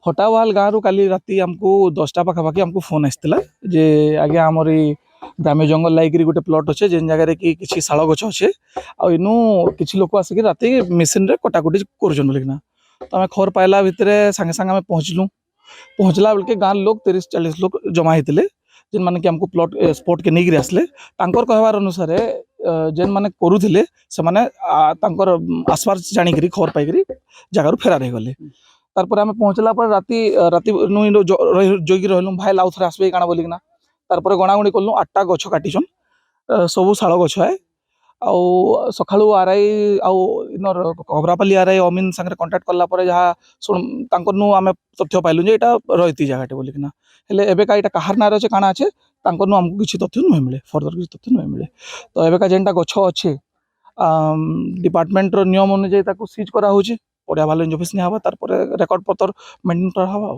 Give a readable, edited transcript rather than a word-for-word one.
फटावाल गाँव रू काली राति आमको 10टा पाखापाखि आमको फोन आसला जे आज्ञा आमर ग्राम्य जंगल लाइक गोटे प्लट अच्छे जेन जगह कि किसी शाल गछ अच्छे आनु किसी लोक आसिक राति मेसीन रे कटाकुटी करना तो आम खबर पाइला भितर सांगे सांगे आम पहुँचला बेल के गाँव लोग 30-40 लोग जमा होते जेन मैंने कि आमको प्लट स्पॉट के नहीं आसले कहवार अनुसार जेन मैंने करुले से मैंने आसबार जाणिक खबर पाई जगार फेरार हो गले तारपर आम पहुँचला पर राति राति जोगी रहलु भाई लाउ थे आसबे काଣା बोलिकिना तारपर गणागुणी कलु 8टा गछ काटिछन सबू शाल गछ है आउ सकाळु आरआई आउ इनर घबरापाली आरआई अमीन संगे कांटेक्ट कला जहाँ शुणु आम तथ्य पाइलु जे एटा रहीती जगहटे बोलिकिना हेले एबेका एटा कहार नार अच्छे काଣା अच्छे आमको किसी तथ्य नुहे मिले फर्दर किसी तथ्य नुहे मिले तो एबेका जेनटा गछ अच्छे डिपार्टमेंट रो नियम अनुसार सीज करा होची ओडिया वाले ऑफिस ने हवा तार रेकर्ड पत्र मेंटेन करा हवा।